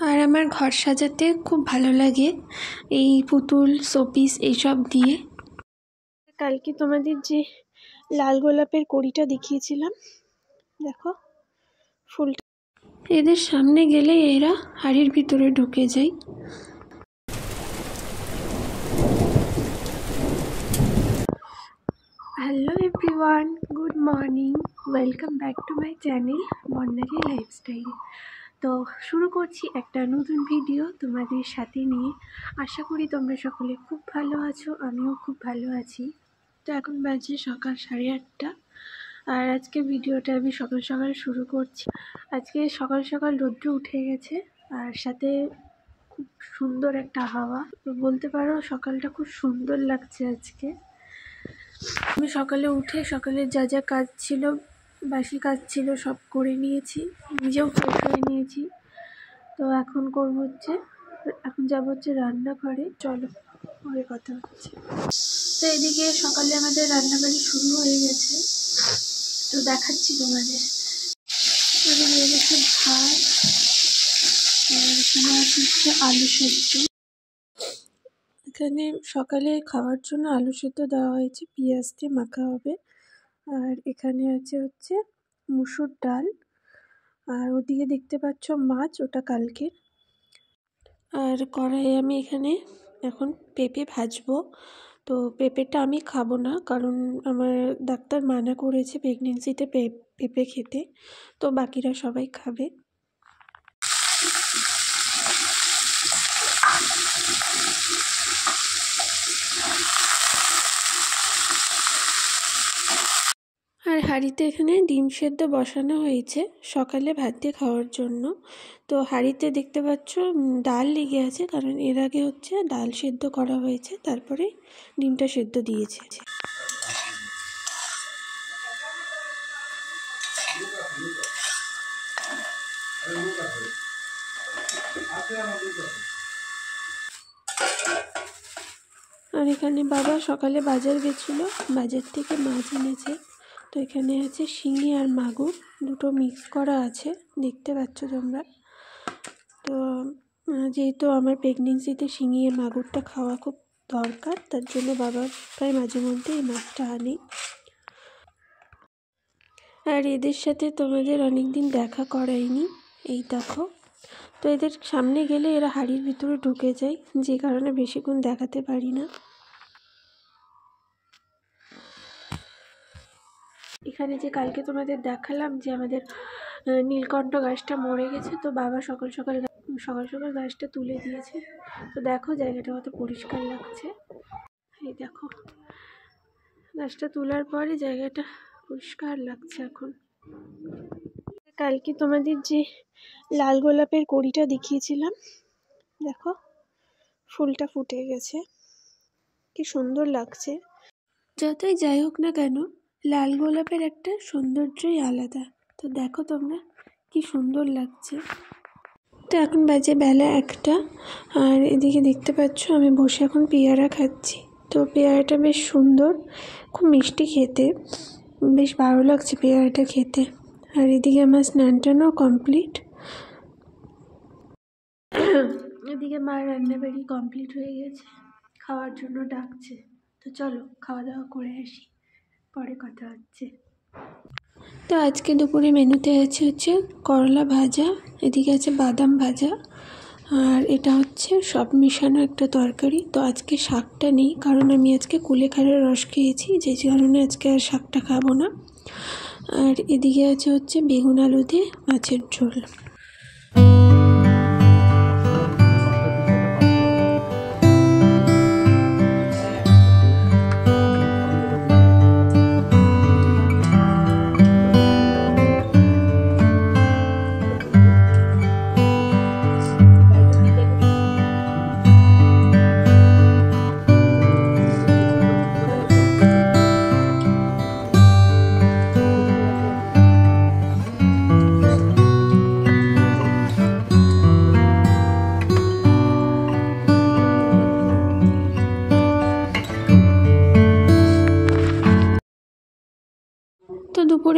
আর আমার ঘর সাজাতে খুব ভালো লাগে এই পুতুল শোপিস এইসব দিয়ে। কালকে তোমাদের যে লাল গোলাপের কড়িটা দেখিয়েছিলাম, দেখো ফুলটা। এদের সামনে গেলে এরা হাড়ির ভিতরে ঢুকে যায়। Hello everyone, good morning, welcome back to my channel Barnali lifestyle. তো শুরু করছি একটা নতুন ভিডিও তোমাদের সাথে নিয়ে। আশা করি তোমরা সকলে খুব ভালো আছো, আমিও খুব ভালো আছি। তো এখন বাজে সকাল 8:30, আর আজকে ভিডিওটা আমি সকাল সকাল শুরু করছি। আজকে সকাল সকাল রৌদ্র উঠে গেছে, আর সাথে খুব সুন্দর একটা হাওয়া। তো বলতে পারো সকালটা খুব সুন্দর লাগছে আজকে। আমি সকালে উঠে সকালে যা যা কাজ ছিল, বাসি কাজ ছিল, সব করে নিয়েছি, নিজেও ফ্রেশ হয়ে নিয়েছি। তো এখন যাব হচ্ছে রান্নাঘরে। চলো পরে কথা হচ্ছে। তো এদিকে সকালে আমাদের রান্নাবাড়ি শুরু হয়ে গেছে, তো দেখাচ্ছি তোমাদের। ভাত, এখানে হচ্ছে আলু সেদ্ধ। এখানে সকালে খাওয়ার জন্য আলু সেদ্ধ দেওয়া হয়েছে, পেঁয়াজ দিয়ে মাখা হবে। আর এখানে হচ্ছে মুসুর ডাল, আর ওদিকে দেখতে পাচ্ছ মাছ, ওটা কালকের। আর কড়াইয়ে আমি এখানে এখন পেঁপে ভাজবো। তো পেঁপেটা আমি খাবো না, কারণ আমার ডাক্তার মানা করেছে প্রেগনেন্সিতে পেঁপে খেতে, তো বাকিরা সবাই খাবে। আর হাঁড়িতে এখানে ডিম সেদ্ধ বসানো হয়েছে সকালে ভাত দিয়ে খাওয়ার জন্য। তো হাঁড়িতে দেখতে পাচ্ছ ডাল লেগে আছে, কারণ এর আগে ডাল সেদ্ধ করা হয়েছে, তারপরে ডিমটা সেদ্ধ দিয়েছে। আর এখানে বাবা সকালে বাজার গেছিলো, বাজার থেকে মাছ এনেছে। তো এখানে আছে শিঙি আর মাগুর, দুটো মিক্স করা আছে, দেখতে পাচ্ছ তোমরা। তো যেহেতু আমার প্রেগনেন্সিতে শিঙি আর মাগুরটা খাওয়া খুব দরকার, তার জন্য বাবা প্রায় মাঝে মধ্যে এই মাছটা আনে। আর এদের সাথে তোমাদের অনেকদিন দেখা করায়নি, এই দেখো। তো এদের সামনে গেলে এরা হাড়ির ভিতরে ঢুকে যায়, যে কারণে বেশিক্ষণ দেখাতে পারি না। এখানে যে কালকে তোমাদের দেখালাম যে আমাদের নীলকণ্ঠ গাছটা মরে গেছে, তো বাবা সকাল সকাল গাছটা তুলে দিয়েছে। তো দেখো জায়গাটা কত পরিষ্কার লাগছে, এই দেখো গাছটা তোলার পরে জায়গাটা পরিষ্কার লাগছে এখন। কালকে তোমাদের যে লাল গোলাপের কড়িটা দেখিয়েছিলাম, দেখো ফুলটা ফুটে গেছে, কি সুন্দর লাগছে। যতই যাই হোক না কেন, লাল গোলাপের একটা সৌন্দর্যই আলাদা। তো দেখো তোমরা কি সুন্দর লাগছে। তো এখন বাজে বেলা 1টা, আর এদিকে দেখতে পাচ্ছ আমি বসে এখন পেয়ারা খাচ্ছি। তো পেয়ারাটা বেশ সুন্দর, খুব মিষ্টি খেতে, বেশ ভালো লাগছে পেয়ারাটা খেতে। আর এদিকে আমার স্নান টানও কমপ্লিট। এদিকে মার রান্নাবাড়ি কমপ্লিট হয়ে গেছে, খাওয়ার জন্য ডাকছে। তো চলো খাওয়া দাওয়া করে আসি, পরে কথা হচ্ছে। তো আজকে দুপুরে মেনুতে হচ্ছে করলা ভাজা, এদিকে আছে বাদাম ভাজা, আর এটা হচ্ছে সব মিশানো একটা তরকারি। তো আজকে শাকটা নেই, কারণ আমি আজকে কুলেখাড়ার রস খেয়েছি, যে কারণে আজকে আর শাকটা খাবো না। আর এদিকে হচ্ছে বেগুন আলু দিয়ে মাছের ঝোল।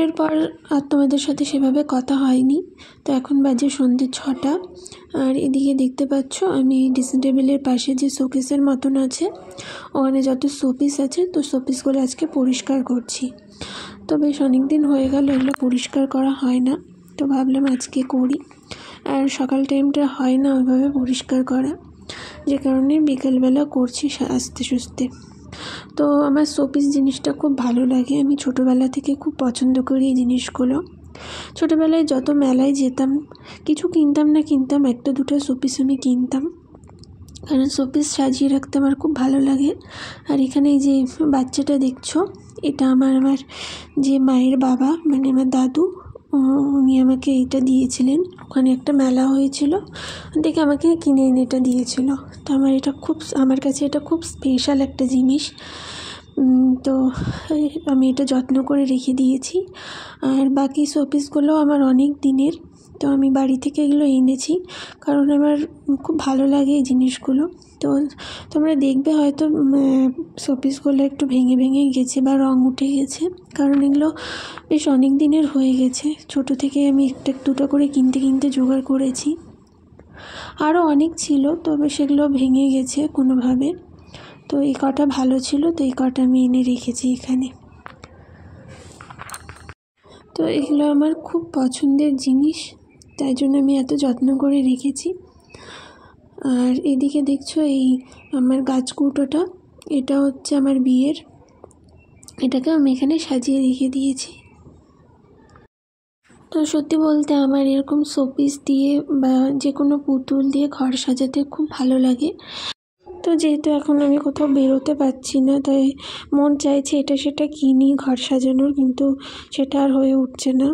দুপুরের পর আর তোমাদের সাথে সেভাবে কথা হয়নি। তো এখন বাজে সন্ধ্যে 6টা। আর এদিকে দেখতে পাচ্ছ আমি ড্রেসিং টেবিলের পাশে যে শোকেসের মতন আছে ওখানে যত শোপিস আছে তো শোপিসগুলো আজকে পরিষ্কার করছি। তো বেশ অনেক দিন হয়ে গেল এগুলো পরিষ্কার করা হয় না, তো ভাবলাম আজকে করি। আর সকাল টাইমটা হয় না ওইভাবে পরিষ্কার করা, যে কারণে বিকেলবেলা করছি আস্তে সুস্তে। তো আমার শোপিস জিনিসটা খুব ভালো লাগে, আমি ছোটোবেলা থেকে খুব পছন্দ করি এই জিনিসগুলো। ছোটোবেলায় যত মেলায় যেতাম কিছু কিনতাম না কিনতাম, একটা দুটো শোপিস আমি কিনতাম, কারণ শোপিস সাজিয়ে রাখতে আমার খুব ভালো লাগে। আর এখানে এই যে বাচ্চাটা দেখছো এটা আমার যে মায়ের বাবা মানে আমার দাদু, উনি আমাকে এটা দিয়েছিলেন। ওখানে একটা মেলা হয়েছিল দেখে আমাকে কিনে এনে এটা দিয়েছিল। তো আমার কাছে এটা খুব স্পেশাল একটা জিনিস। তো আমি এটা যত্ন করে রেখে দিয়েছি। আর বাকি শোপিসগুলো আমার অনেক দিনের, তো আমি বাড়ি থেকে এগুলো এনেছি কারণ আমার খুব ভালো লাগে এই জিনিসগুলো। তো তোমরা দেখবে হয়তো শোপিসগুলো একটু ভেঙে ভেঙে গেছে বা রং উঠে গেছে, কারণ এগুলো বেশ অনেক দিনের হয়ে গেছে। ছোটো থেকে আমি একটা দুটো করে কিনতে জোগাড় করেছি, আরও অনেক ছিল তবে সেগুলো ভেঙে গেছে কোনোভাবে। তো এই কটা ভালো ছিল, তো এই কটা আমি এনে রেখেছি এখানে। তো এগুলো আমার খুব পছন্দের জিনিস, তাই জন্য আমি এত যত্ন করে রেখেছি। আর এদিকে দেখছো এই আমার গাছকৌটোটা, এটা হচ্ছে আমার বিয়ের, এটাকে আমি এখানে সাজিয়ে রেখে দিয়েছি। তো সত্যি বলতে আমার এরকম শোপিস দিয়ে বা যে কোনো পুতুল দিয়ে ঘর সাজাতে খুব ভালো লাগে। তো যেহেতু এখন আমি কোথাও বেরোতে পারছি না, তাই মন চাইছে এটা সেটা কিনি ঘর সাজানোর, কিন্তু সেটা আর হয়ে উঠছে না।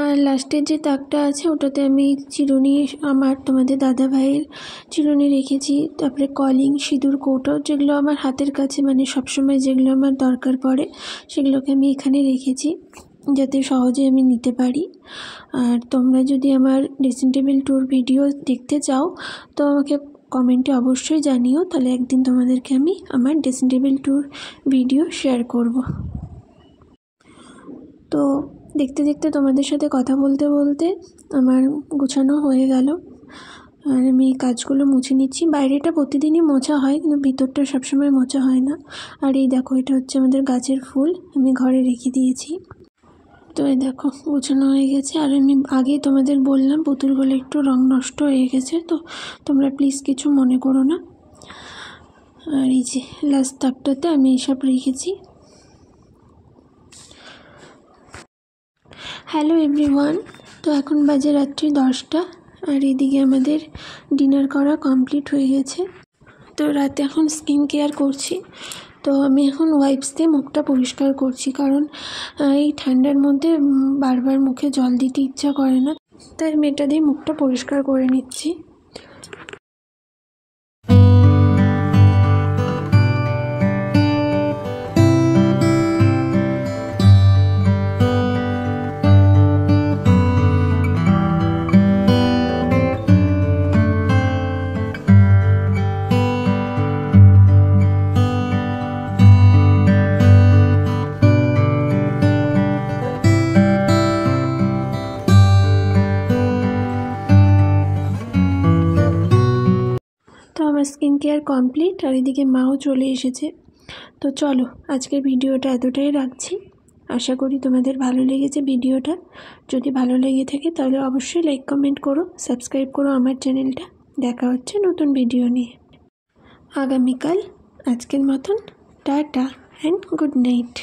আর লাস্টের যে তাকটা আছে ওটাতে আমি চিরুনি, আমার তোমাদের দাদা ভাইয়ের চিরুনি রেখেছি, তারপরে কলিং, সিঁদুর কৌটো, যেগুলো আমার হাতের কাছে মানে সবসময় যেগুলো আমার দরকার পড়ে সেগুলোকে আমি এখানে রেখেছি যাতে সহজে আমি নিতে পারি। আর তোমরা যদি আমার ড্রেসিং টেবিল ট্যুর ভিডিও দেখতে চাও তো আমাকে কমেন্টে অবশ্যই জানিও, তাহলে একদিন তোমাদেরকে আমি আমার dressing table tour video share করব। তো দেখতে দেখতে তোমাদের সাথে কথা বলতে বলতে আমার গোছানো হয়ে গেল। আর আমি কাজগুলো মুছে নিচ্ছি। বাইরেটা প্রতিদিনই মোছা হয় কিন্তু ভিতরটা সবসময় মোছা হয় না। আর এই দেখো এটা হচ্ছে আমাদের গাছের ফুল, আমি ঘরে রেখে দিয়েছি। তো এই দেখো গোছানো হয়ে গেছে। আর আমি আগেই তোমাদের বললাম পুতুলগুলো একটু রং নষ্ট হয়ে গেছে, তো তোমরা প্লিজ কিছু মনে করো না। আর এই যে লাস্ট তাকটাতে আমি এইসব রেখেছি। হ্যালো এভরিওয়ান, তো এখন বাজে রাত্রি 10টা। আর এদিকে আমাদের ডিনার করা কমপ্লিট হয়ে গেছে। তো রাতে এখন স্কিন কেয়ার করছি। তো আমি এখন ওয়াইপস দিয়ে মুখটা পরিষ্কার করছি, কারণ এই ঠান্ডার মধ্যে বারবার মুখে জল দিতে ইচ্ছা করে না, তাই আমি এটা দিয়ে মুখটা পরিষ্কার করে নিচ্ছি। স্কিন কেয়ার কমপ্লিট, আর এদিকে মাও চলে এসেছে। তো চলো আজকের ভিডিওটা এতটাই রাখছি। আশা করি তোমাদের ভালো লেগেছে ভিডিওটা। যদি ভালো লেগে থাকে তাহলে অবশ্যই লাইক কমেন্ট করো, সাবস্ক্রাইব করো আমার চ্যানেলটা। দেখা হচ্ছে নতুন ভিডিও নিয়ে আগামীকাল। আজকের মতন টাটা অ্যান্ড গুড নাইট।